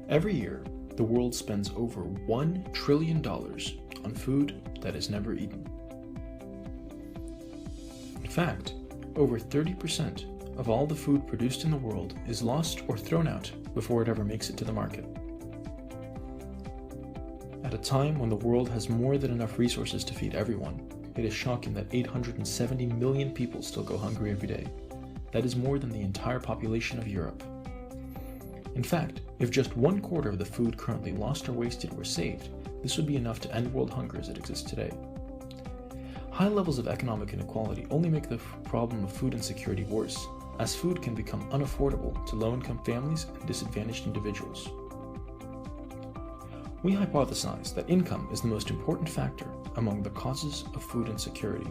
Every year, the world spends over $1 trillion on food that is never eaten. In fact, over 30% of all the food produced in the world is lost or thrown out before it ever makes it to the market. At a time when the world has more than enough resources to feed everyone, it is shocking that 870 million people still go hungry every day. That is more than the entire population of Europe. In fact, if just 1/4 of the food currently lost or wasted were saved, this would be enough to end world hunger as it exists today. High levels of economic inequality only make the problem of food insecurity worse, as food can become unaffordable to low-income families and disadvantaged individuals. We hypothesize that income is the most important factor among the causes of food insecurity.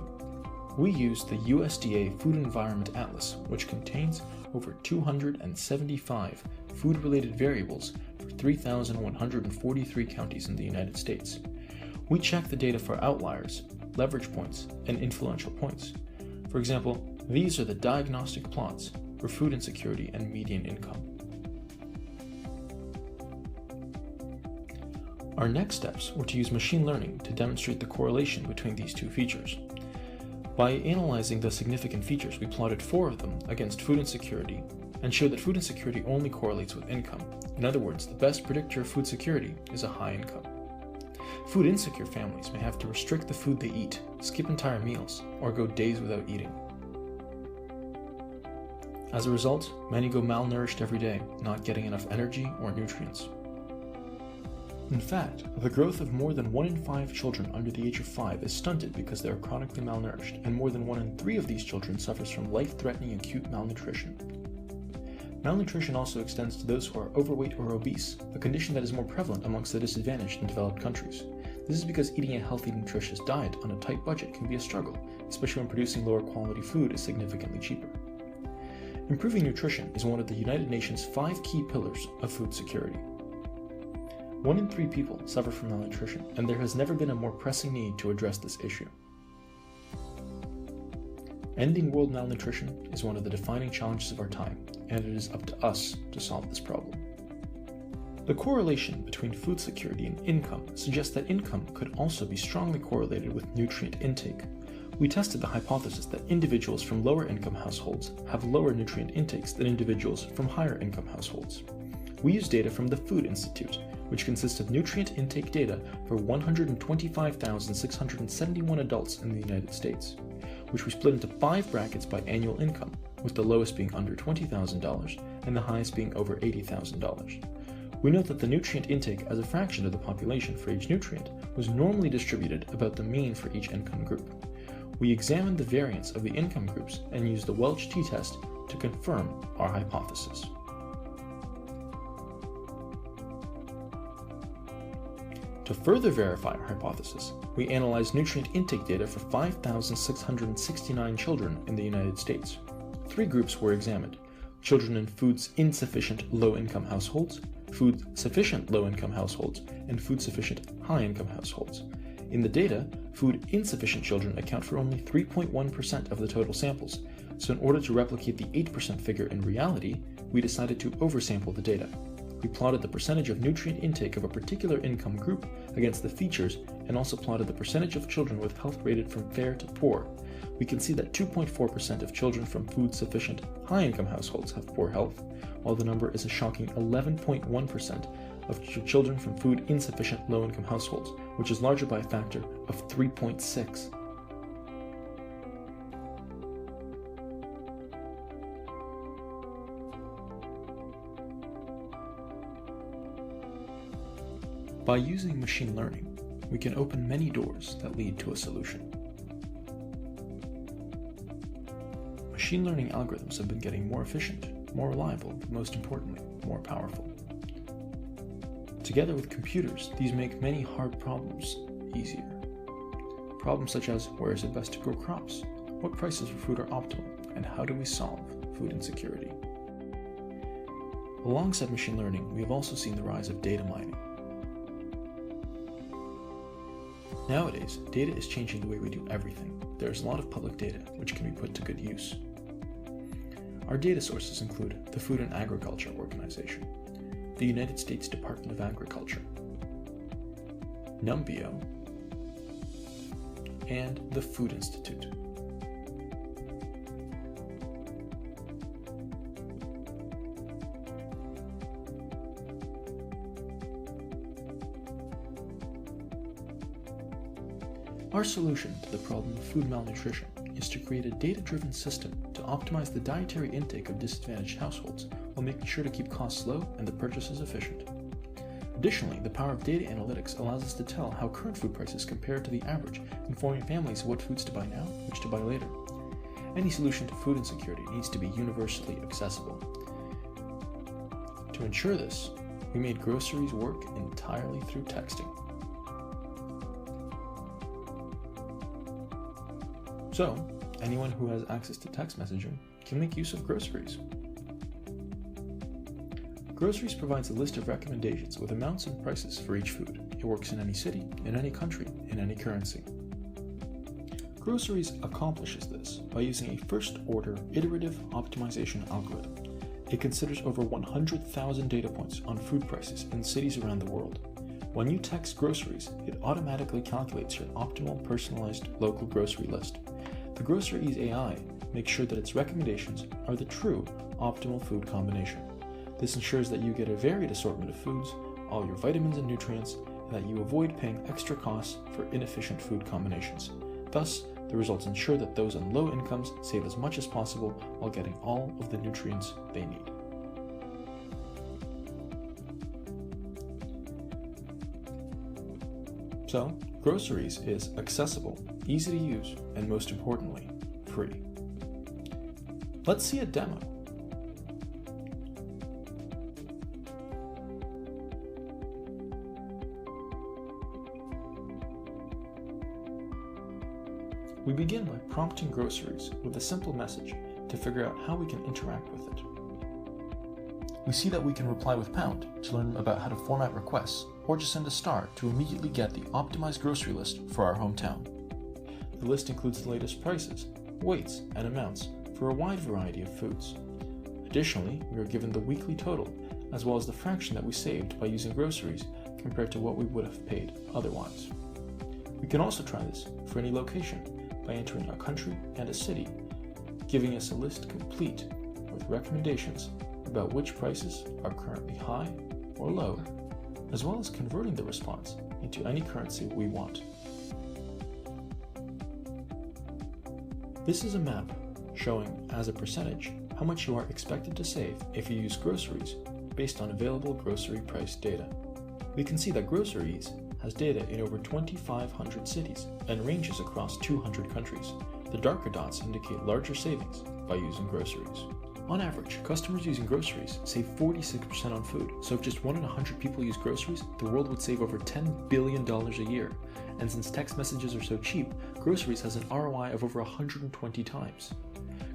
We used the USDA Food Environment Atlas, which contains over 275 food-related variables for 3,143 counties in the United States. We checked the data for outliers, leverage points, and influential points. For example, these are the diagnostic plots for food insecurity and median income. Our next steps were to use machine learning to demonstrate the correlation between these two features. By analyzing the significant features, we plotted 4 of them against food insecurity and showed that food insecurity only correlates with income. In other words, the best predictor of food security is a high income. Food insecure families may have to restrict the food they eat, skip entire meals, or go days without eating. As a result, many go malnourished every day, not getting enough energy or nutrients. In fact, the growth of more than 1 in 5 children under the age of 5 is stunted because they are chronically malnourished, and more than 1 in 3 of these children suffers from life-threatening acute malnutrition. Malnutrition also extends to those who are overweight or obese, a condition that is more prevalent amongst the disadvantaged in developed countries. This is because eating a healthy, nutritious diet on a tight budget can be a struggle, especially when producing lower quality food is significantly cheaper. Improving nutrition is one of the United Nations' 5 key pillars of food security. 1 in 3 people suffer from malnutrition, and there has never been a more pressing need to address this issue. Ending world malnutrition is one of the defining challenges of our time, and it is up to us to solve this problem. The correlation between food security and income suggests that income could also be strongly correlated with nutrient intake. We tested the hypothesis that individuals from lower income households have lower nutrient intakes than individuals from higher income households. We used data from the Food Institute, which consists of nutrient intake data for 125,671 adults in the United States, which we split into 5 brackets by annual income, with the lowest being under $20,000 and the highest being over $80,000. We note that the nutrient intake as a fraction of the population for each nutrient was normally distributed about the mean for each income group. We examined the variance of the income groups and used the Welch t-test to confirm our hypothesis. To further verify our hypothesis, we analyzed nutrient intake data for 5,669 children in the United States. 3 groups were examined: children in food-insufficient low-income households, food-sufficient low-income households, and food-sufficient high-income households. In the data, food-insufficient children account for only 3.1% of the total samples, so in order to replicate the 8% figure in reality, we decided to oversample the data. We plotted the percentage of nutrient intake of a particular income group against the features and also plotted the percentage of children with health rated from fair to poor. We can see that 2.4% of children from food-sufficient high-income households have poor health, while the number is a shocking 11.1% of children from food-insufficient low-income households, which is larger by a factor of 3.6. By using machine learning, we can open many doors that lead to a solution. Machine learning algorithms have been getting more efficient, more reliable, but most importantly, more powerful. Together with computers, these make many hard problems easier. Problems such as, where is it best to grow crops? What prices for food are optimal? And how do we solve food insecurity? Alongside machine learning, we have also seen the rise of data mining. Nowadays, data is changing the way we do everything. There is a lot of public data which can be put to good use. Our data sources include the Food and Agriculture Organization, the United States Department of Agriculture, Numbeo, and the Food Institute. Our solution to the problem of food malnutrition is to create a data-driven system to optimize the dietary intake of disadvantaged households while making sure to keep costs low and the purchases efficient. Additionally, the power of data analytics allows us to tell how current food prices compare to the average, informing families what foods to buy now, which to buy later. Any solution to food insecurity needs to be universally accessible. To ensure this, we made GrocerEase work entirely through texting. So, anyone who has access to text messaging can make use of GrocerEase. GrocerEase provides a list of recommendations with amounts and prices for each food. It works in any city, in any country, in any currency. GrocerEase accomplishes this by using a first-order iterative optimization algorithm. It considers over 100,000 data points on food prices in cities around the world. When you text GrocerEase, it automatically calculates your optimal personalized local grocery list. The GrocerEase AI makes sure that its recommendations are the true optimal food combination. This ensures that you get a varied assortment of foods, all your vitamins and nutrients, and that you avoid paying extra costs for inefficient food combinations. Thus, the results ensure that those on low incomes save as much as possible while getting all of the nutrients they need. So, GrocerEase is accessible, easy to use, and most importantly, free. Let's see a demo. We begin by prompting GrocerEase with a simple message to figure out how we can interact with it. We see that we can reply with pound to learn about how to format requests, or just send a star to immediately get the optimized grocery list for our hometown. The list includes the latest prices, weights, and amounts for a wide variety of foods. Additionally, we are given the weekly total, as well as the fraction that we saved by using GrocerEase compared to what we would have paid otherwise. We can also try this for any location by entering a country and a city, giving us a list complete with recommendations about which prices are currently high or low, as well as converting the response into any currency we want. This is a map showing as a percentage how much you are expected to save if you use GrocerEase based on available grocery price data. We can see that GrocerEase has data in over 2,500 cities and ranges across 200 countries. The darker dots indicate larger savings by using GrocerEase. On average, customers using GrocerEase save 46% on food, so if just 1 in 100 people use GrocerEase, the world would save over $10 billion a year. And since text messages are so cheap, GrocerEase has an ROI of over 120 times.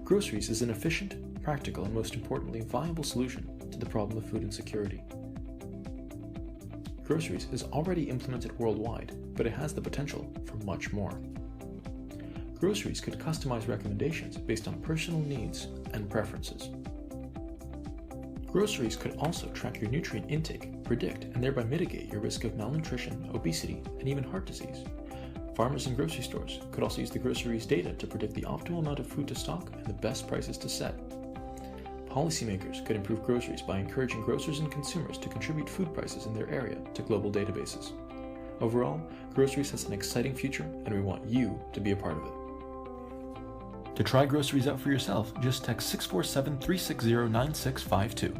GrocerEase is an efficient, practical, and most importantly, viable solution to the problem of food insecurity. GrocerEase is already implemented worldwide, but it has the potential for much more. GrocerEase could customize recommendations based on personal needs and preferences. GrocerEase could also track your nutrient intake, predict, and thereby mitigate your risk of malnutrition, obesity, and even heart disease. Farmers and grocery stores could also use the GrocerEase data to predict the optimal amount of food to stock and the best prices to set. Policymakers could improve GrocerEase by encouraging grocers and consumers to contribute food prices in their area to global databases. Overall, GrocerEase has an exciting future, and we want you to be a part of it. To try GrocerEase out for yourself, just text 647-360-9652.